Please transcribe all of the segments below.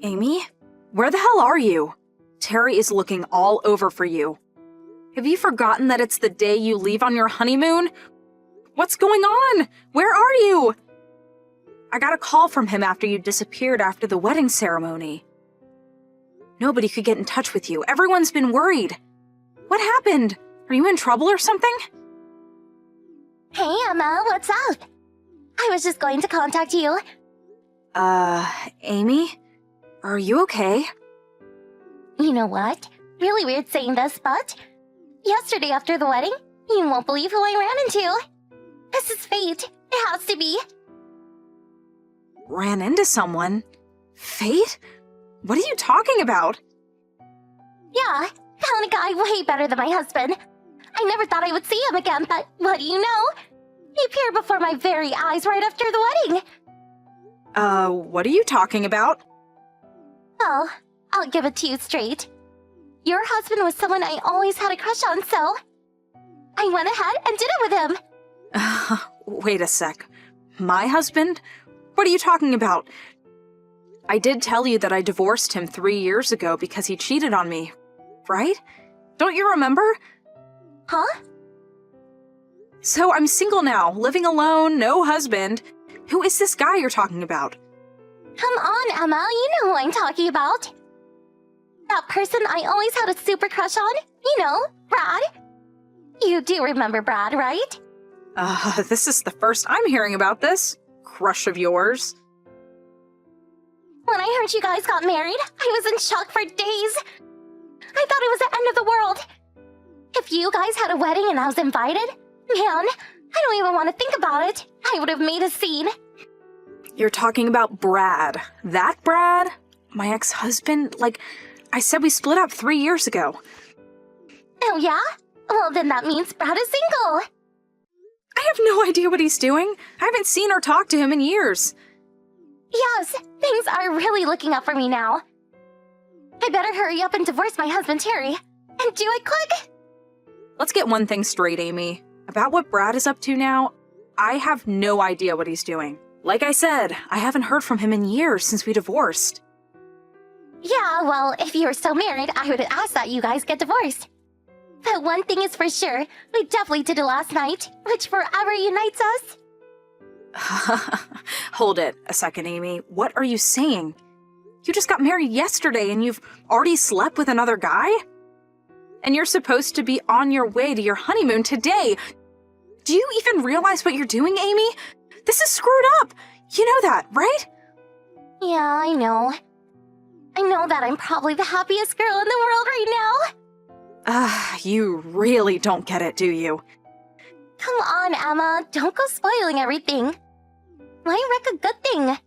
Amy? Where the hell are you? Terry is looking all over for you. Have you forgotten that it's the day you leave on your honeymoon? What's going on? Where are you? I got a call from him after you disappeared after the wedding ceremony. Nobody could get in touch with you. Everyone's been worried. What happened? Are you in trouble or something? Hey, Emma, what's up? I was just going to contact you. Amy? Are you okay? You know what? Really weird saying this, but yesterday after the wedding, you won't believe who I ran into. This is fate. It has to be. Ran into someone? Fate? What are you talking about? Yeah, found a guy way better than my husband. I never thought I would see him again, but what do you know? He appeared before my very eyes right after the wedding. What are you talking about? Well, I'll give it to you straight. Your husband was someone I always had a crush on, so I went ahead and did it with him. Wait a sec. My husband? What are you talking about? I did tell you that I divorced him 3 years ago because he cheated on me, right? Don't you remember? Huh? So I'm single now, living alone, no husband. Who is this guy you're talking about? Come on, Emma, you know who I'm talking about. That person I always had a super crush on, you know, Brad. You do remember Brad, right? This is the first I'm hearing about this. Crush of yours. When I heard you guys got married, I was in shock for days. I thought it was the end of the world. If you guys had a wedding and I was invited, man, I don't even want to think about it. I would have made a scene. You're talking about Brad. That Brad? My ex-husband? Like, I said we split up 3 years ago. Oh yeah? Well, then that means Brad is single. I have no idea what he's doing. I haven't seen or talked to him in years. Yes, things are really looking up for me now. I better hurry up and divorce my husband Terry. And do it quick! Let's get one thing straight, Amy. About what Brad is up to now, I have no idea what he's doing. Like I said, I haven't heard from him in years since we divorced. Yeah, well, if you were still married, I would ask that you guys get divorced. But one thing is for sure, we definitely did it last night, which forever unites us. Hold it a second, Amy. What are you saying? You just got married yesterday and you've already slept with another guy? And you're supposed to be on your way to your honeymoon today. Do you even realize what you're doing, Amy? This is screwed up. You know that, right? Yeah, I know. I know that I'm probably the happiest girl in the world right now. You really don't get it, do you? Come on, Emma. Don't go spoiling everything. Why wreck a good thing?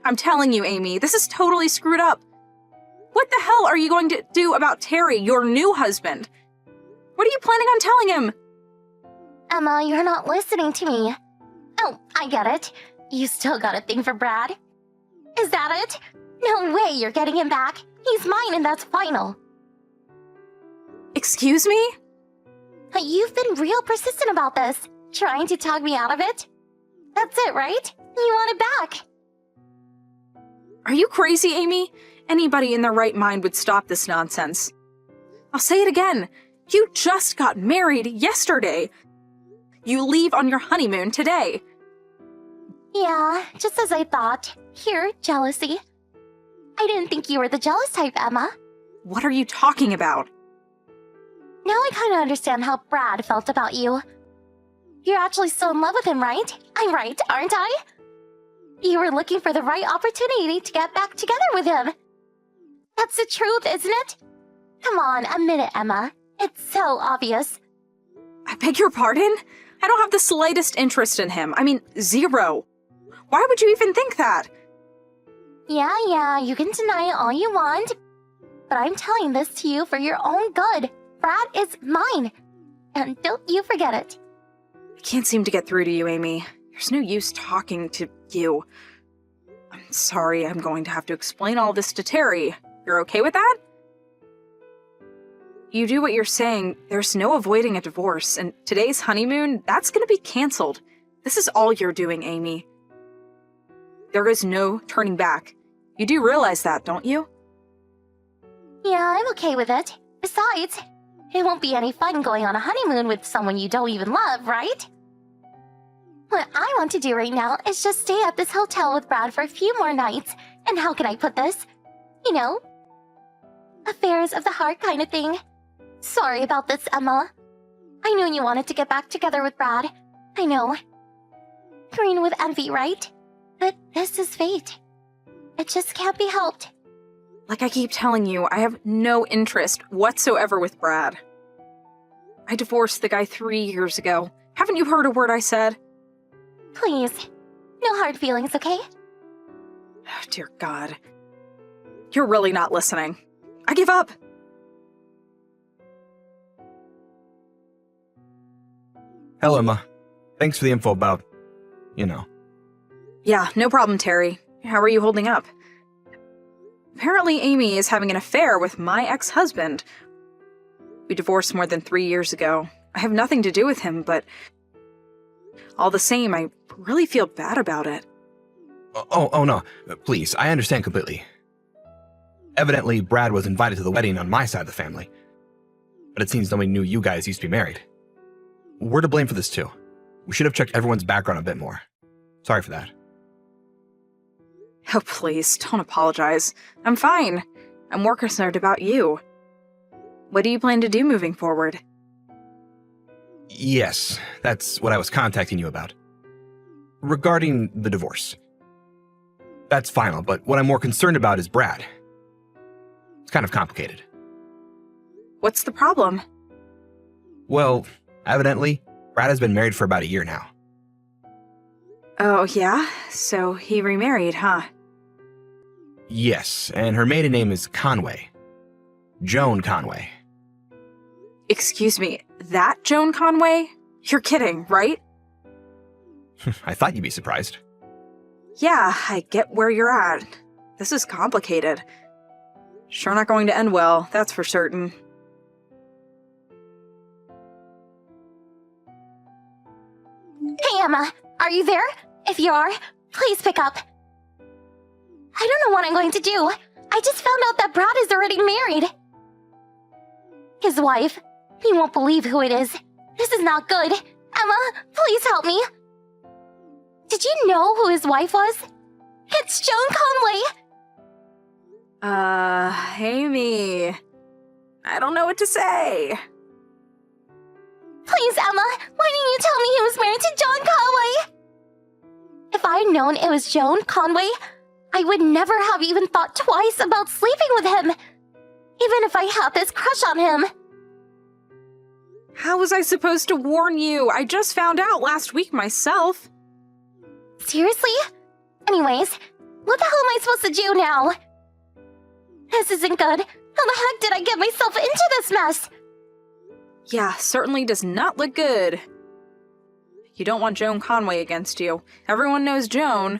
I'm telling you, Amy, this is totally screwed up. What the hell are you going to do about Terry, your new husband? What are you planning on telling him? Emma, you're not listening to me. Oh, I get it. You still got a thing for Brad. Is that it? No way you're getting him back. He's mine and that's final. Excuse me? You've been real persistent about this, trying to talk me out of it. That's it, right? You want it back. Are you crazy, Amy? Anybody in their right mind would stop this nonsense. I'll say it again. You just got married yesterday. You leave on your honeymoon today. Yeah, just as I thought. Here, jealousy. I didn't think you were the jealous type, Emma. What are you talking about? Now I kind of understand how Brad felt about you. You're actually still in love with him, right? I'm right, aren't I? You were looking for the right opportunity to get back together with him. That's the truth, isn't it? Come on, admit it, Emma. It's so obvious. I beg your pardon? I don't have the slightest interest in him. I mean, zero. Why would you even think that? Yeah, you can deny it all you want. But I'm telling this to you for your own good. Brad is mine. And don't you forget it. I can't seem to get through to you, Amy. There's no use talking to you. I'm sorry, I'm going to have to explain all this to Terry. You're okay with that? You do what you're saying, there's no avoiding a divorce, and today's honeymoon, that's gonna be canceled. This is all you're doing, Amy. There is no turning back. You do realize that, don't you? Yeah, I'm okay with it. Besides, it won't be any fun going on a honeymoon with someone you don't even love, right? What I want to do right now is just stay at this hotel with Brad for a few more nights. And how can I put this? You know, affairs of the heart kind of thing. Sorry about this, Emma. I knew you wanted to get back together with Brad. I know. Green with envy, right? But this is fate. It just can't be helped. Like I keep telling you, I have no interest whatsoever with Brad. I divorced the guy 3 years ago. Haven't you heard a word I said? Please. No hard feelings, okay? Oh, dear God. You're really not listening. I give up. Hello, Emma. Thanks for the info about, you know. Yeah, no problem, Terry. How are you holding up? Apparently Amy is having an affair with my ex-husband. We divorced more than 3 years ago. I have nothing to do with him, but all the same, I really feel bad about it. Oh no. Please, I understand completely. Evidently, Brad was invited to the wedding on my side of the family. But it seems nobody knew you guys used to be married. We're to blame for this too. We should have checked everyone's background a bit more. Sorry for that. Oh, please, don't apologize. I'm fine. I'm more concerned about you. What do you plan to do moving forward? Yes, that's what I was contacting you about. Regarding the divorce. That's final, but what I'm more concerned about is Brad. It's kind of complicated. What's the problem? Well, evidently, Brad has been married for about a year now. Oh, yeah? So he remarried, huh? Yes, and her maiden name is Conway. Joan Conway. Excuse me, that Joan Conway? You're kidding, right? I thought you'd be surprised. Yeah, I get where you're at. This is complicated. Sure not going to end well, that's for certain. Hey, Emma. Are you there? If you are, please pick up. I don't know what I'm going to do. I just found out that Brad is already married. His wife. You won't believe who it is. This is not good. Emma, please help me. Did you know who his wife was? It's Joan Conway. Amy. I don't know what to say. Please, Emma, why didn't you tell me he was married to Joan Conway? If I had known it was Joan Conway, I would never have even thought twice about sleeping with him. Even if I had this crush on him. How was I supposed to warn you? I just found out last week myself. Seriously? Anyways, what the hell am I supposed to do now? This isn't good. How the heck did I get myself into this mess? Yeah, certainly does not look good. You don't want Joan Conway against you. Everyone knows Joan.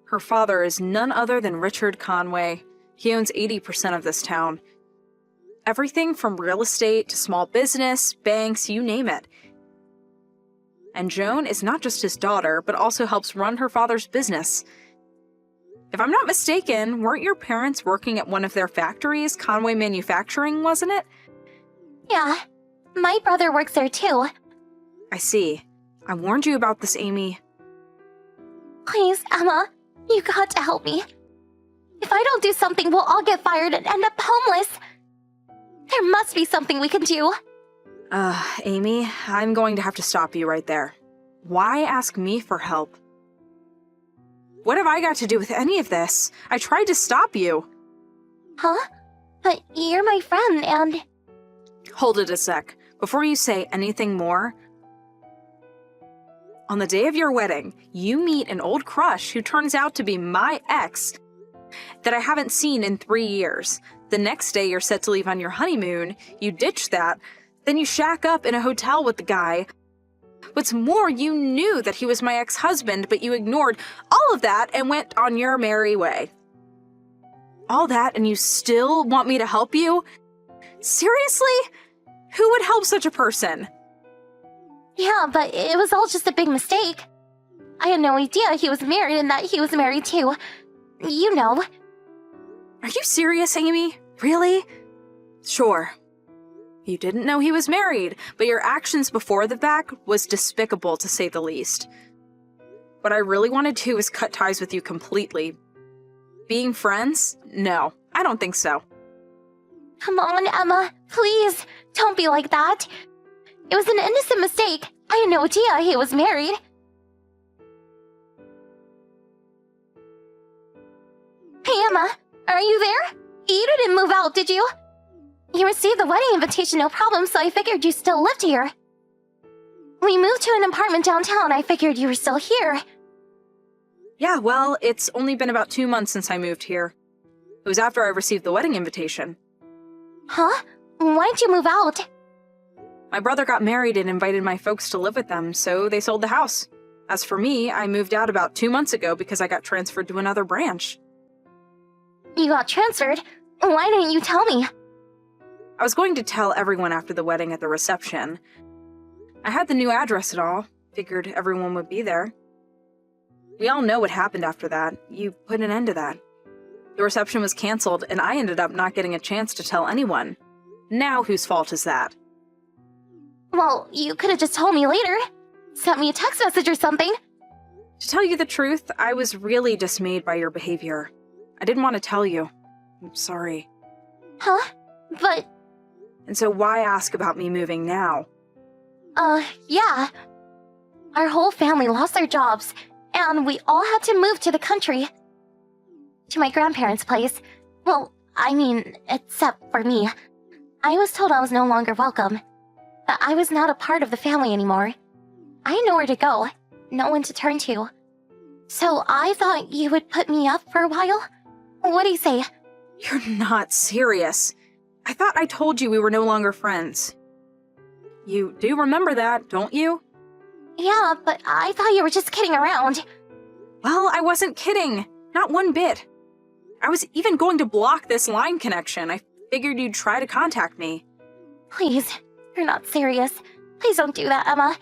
Her father is none other than Richard Conway. He owns 80% of this town. Everything from real estate to small business, banks, you name it. And Joan is not just his daughter, but also helps run her father's business. If I'm not mistaken, weren't your parents working at one of their factories, Conway Manufacturing, wasn't it? Yeah, my brother works there too. I see. I warned you about this, Amy. Please, Emma, you got to help me. If I don't do something, we'll all get fired and end up homeless. There must be something we can do. Amy, I'm going to have to stop you right there. Why ask me for help? What have I got to do with any of this? I tried to stop you. Huh? But you're my friend and... Hold it a sec. Before you say anything more, on the day of your wedding, you meet an old crush who turns out to be my ex that I haven't seen in 3 years. The next day you're set to leave on your honeymoon, you ditch that, then you shack up in a hotel with the guy. What's more, you knew that he was my ex-husband, but you ignored all of that and went on your merry way. All that and you still want me to help you? Seriously? Who would help such a person? Yeah, but it was all just a big mistake. I had no idea he was married and that he was married too. you know. Are you serious, Amy? Really? Sure. You didn't know he was married, but your actions before the fact was despicable, to say the least. What I really want to do is cut ties with you completely. Being friends? No, I don't think so. Come on, Emma. Please, don't be like that. It was an innocent mistake. I had no idea he was married. Hey, Emma. Are you there? You didn't move out, did you? You received the wedding invitation, no problem, so I figured you still lived here. We moved to an apartment downtown. I figured you were still here. Yeah, well, it's only been about 2 months since I moved here. It was after I received the wedding invitation. Huh? Why'd you move out? My brother got married and invited my folks to live with them, so they sold the house. As for me, I moved out about 2 months ago because I got transferred to another branch. You got transferred? Why didn't you tell me? I was going to tell everyone after the wedding at the reception. I had the new address and all. Figured everyone would be there. We all know what happened after that. You put an end to that. The reception was canceled, and I ended up not getting a chance to tell anyone. Now whose fault is that? Well, you could have just told me later. Sent me a text message or something. To tell you the truth, I was really dismayed by your behavior. I didn't want to tell you. I'm sorry. Huh? But, And so why ask about me moving now? yeah. Our whole family lost their jobs, and we all had to move to the country. To my grandparents' place. Well, I mean, except for me. I was told I was no longer welcome. That I was not a part of the family anymore. I had nowhere to go, no one to turn to. So I thought you would put me up for a while? What do you say? You're not serious. I thought I told you we were no longer friends. You do remember that, don't you? Yeah, but I thought you were just kidding around. Well, I wasn't kidding. Not one bit. I was even going to block this line connection. I figured you'd try to contact me. Please, you're not serious. Please don't do that, Emma.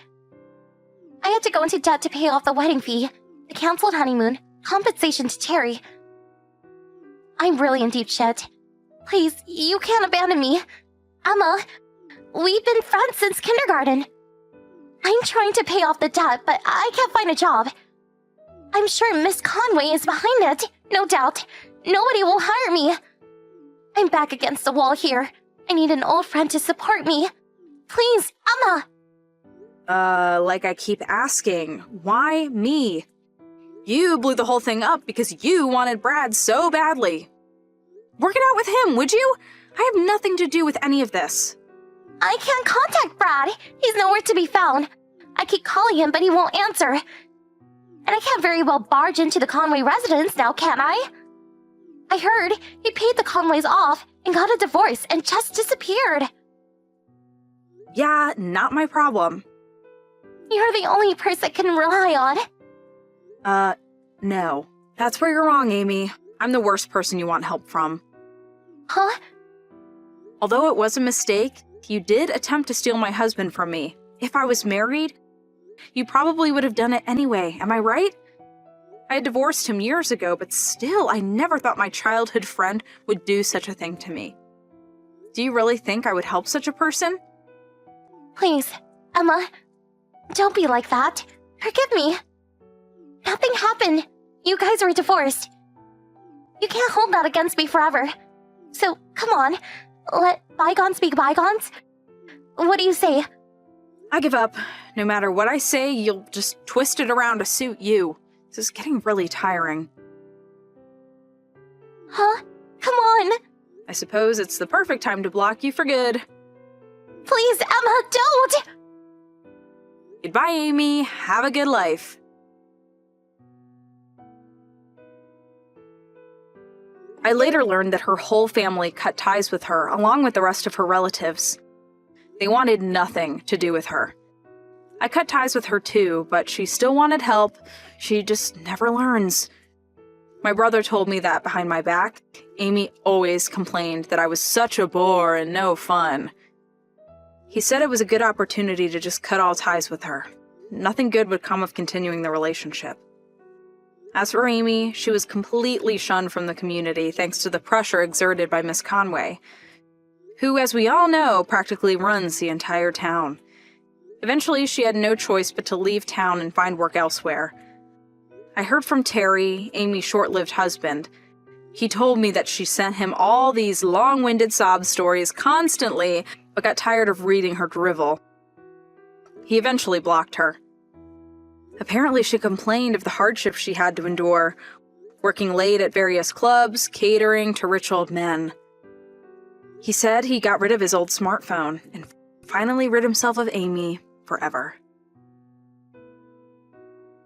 I had to go into debt to pay off the wedding fee, the canceled honeymoon, compensation to Terry. I'm really in deep shit. Please, you can't abandon me. Emma, we've been friends since kindergarten. I'm trying to pay off the debt, but I can't find a job. I'm sure Miss Conway is behind it, no doubt. Nobody will hire me. I'm back against the wall here. I need an old friend to support me. Please, Emma! Like I keep asking, why me? You blew the whole thing up because you wanted Brad so badly. Work it out with him, would you? I have nothing to do with any of this. I can't contact Brad. He's nowhere to be found. I keep calling him, but he won't answer. And I can't very well barge into the Conway residence now, can I? I heard he paid the Conways off and got a divorce and just disappeared. Yeah, not my problem. You're the only person I can rely on. No. That's where you're wrong, Amy. I'm the worst person you want help from. Huh? Although it was a mistake, you did attempt to steal my husband from me. If I was married, you probably would have done it anyway, am I right? I had divorced him years ago, but still, I never thought my childhood friend would do such a thing to me. Do you really think I would help such a person? Please, Emma, don't be like that. Forgive me. Nothing happened. You guys were divorced. You can't hold that against me forever. So, come on. Let bygones be bygones. What do you say? I give up. No matter what I say, you'll just twist it around to suit you. This is getting really tiring. Huh? Come on. I suppose it's the perfect time to block you for good. Please, Emma, don't! Goodbye, Amy. Have a good life. I later learned that her whole family cut ties with her, along with the rest of her relatives. They wanted nothing to do with her. I cut ties with her too, but she still wanted help. She just never learns. My brother told me that behind my back, Amy always complained that I was such a bore and no fun. He said it was a good opportunity to just cut all ties with her. Nothing good would come of continuing the relationship. As for Amy, she was completely shunned from the community thanks to the pressure exerted by Miss Conway, who, as we all know, practically runs the entire town. Eventually, she had no choice but to leave town and find work elsewhere. I heard from Terry, Amy's short-lived husband. He told me that she sent him all these long-winded sob stories constantly, but got tired of reading her drivel. He eventually blocked her. Apparently, she complained of the hardships she had to endure, working late at various clubs, catering to rich old men. He said he got rid of his old smartphone and finally rid himself of Amy forever.